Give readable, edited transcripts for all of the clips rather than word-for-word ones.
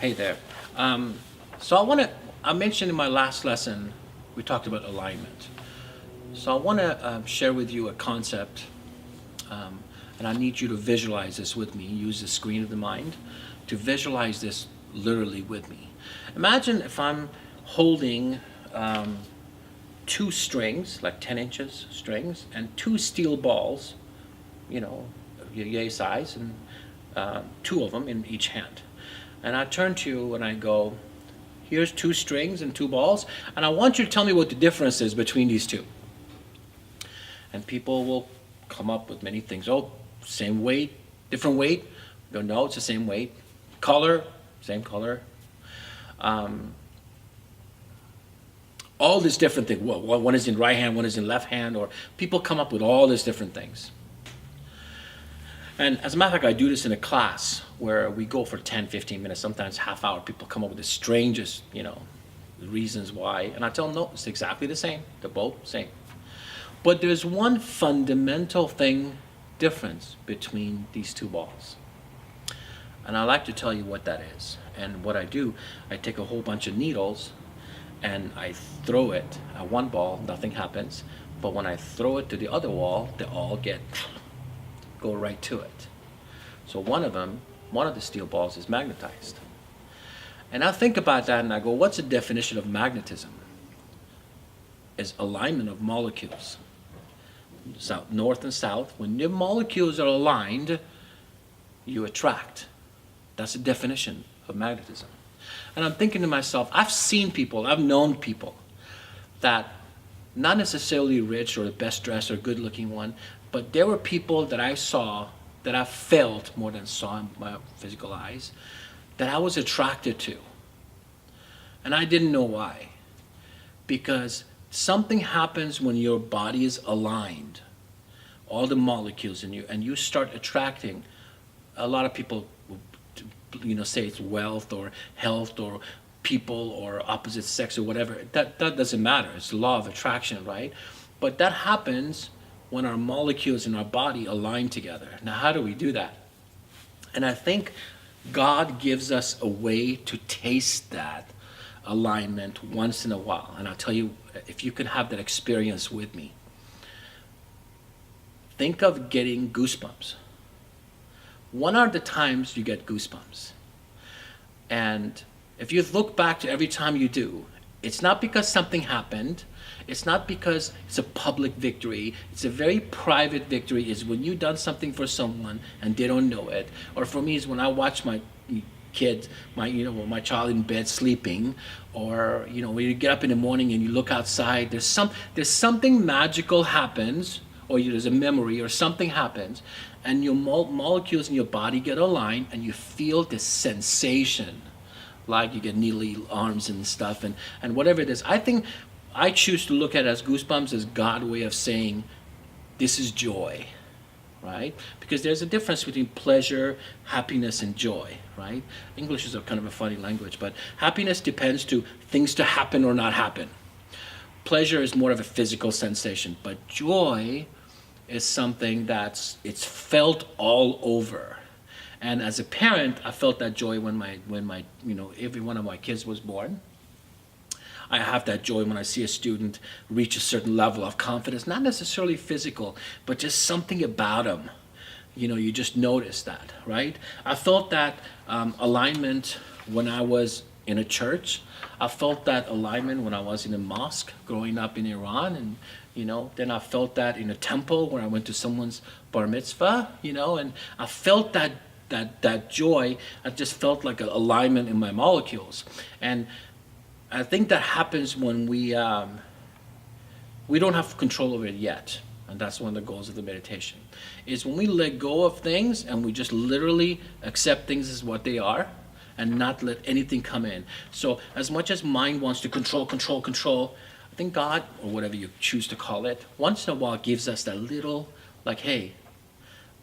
Hey there. I mentioned in my last lesson, we talked about alignment. So I want to share with you a concept, and I need you to visualize this with me. Use the screen of the mind to visualize this literally with me. Imagine if I'm holding two strings, like 10 inches strings, and two steel balls, yay size, and two of them in each hand. And I turn to you and I go, here's two strings and two balls, and I want you to tell me what the difference is between these two. And people will come up with many things. Oh, same weight, different weight. No, it's the same weight. Color, same color. All this different thing. Well, one is in right hand, one is in left hand, or people come up with all these different things. And as a matter of fact, I do this in a class where we go for 10, 15 minutes, sometimes half hour. People come up with the strangest, reasons why. And I tell them, no, it's exactly the same. They're both same. But there's one fundamental difference between these two balls. And I like to tell you what that is. And what I do, I take a whole bunch of needles and I throw it at one ball, nothing happens. But when I throw it to the other wall, they all go right to it. So one of the steel balls is magnetized. And I think about that and I go, what's the definition of magnetism? Is alignment of molecules. South, north and south, when your molecules are aligned, you attract. That's the definition of magnetism. And I'm thinking to myself, I've known people that not necessarily rich or the best dressed or good looking one, but there were people that I saw, that I felt more than saw in my physical eyes, that I was attracted to. And I didn't know why. Because something happens when your body is aligned, all the molecules in you, and you start attracting. A lot of people, say it's wealth or health or people or opposite sex or whatever. That doesn't matter. It's the law of attraction, right? But that happens when our molecules in our body align together. Now, how do we do that? And I think God gives us a way to taste that alignment once in a while. And I'll tell you, if you can have that experience with me, think of getting goosebumps. When are the times you get goosebumps? And if you look back to every time you do, it's not because something happened. It's not because it's a public victory. It's a very private victory. It's when you've done something for someone and they don't know it. Or for me, it's when I watch my kid, my child in bed sleeping, or when you get up in the morning and you look outside, there's something magical happens, or there's a memory or something happens, and your molecules in your body get aligned, and you feel this sensation, like you get needly arms and stuff, and whatever it is. I think I choose to look at it as goosebumps as God's way of saying, this is joy, right? Because there's a difference between pleasure, happiness, and joy, right? English is a kind of a funny language, but happiness depends to things to happen or not happen. Pleasure is more of a physical sensation, but joy is something it's felt all over. And as a parent, I felt that joy when my every one of my kids was born. I have that joy when I see a student reach a certain level of confidence, not necessarily physical, but just something about them. You just notice that, right? I felt that alignment when I was in a church. I felt that alignment when I was in a mosque growing up in Iran, and then I felt that in a temple when I went to someone's bar mitzvah, and I felt that joy. I just felt like an alignment in my molecules. And I think that happens when we don't have control over it yet. And that's one of the goals of the meditation, is when we let go of things and we just literally accept things as what they are and not let anything come in. So as much as mind wants to control, I think God, or whatever you choose to call it, once in a while gives us that little, like, hey,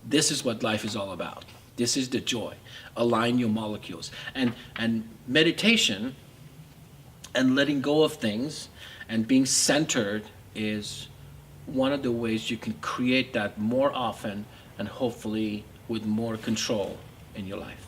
this is what life is all about. This is the joy. Align your molecules. And meditation and letting go of things and being centered is one of the ways you can create that more often and hopefully with more control in your life.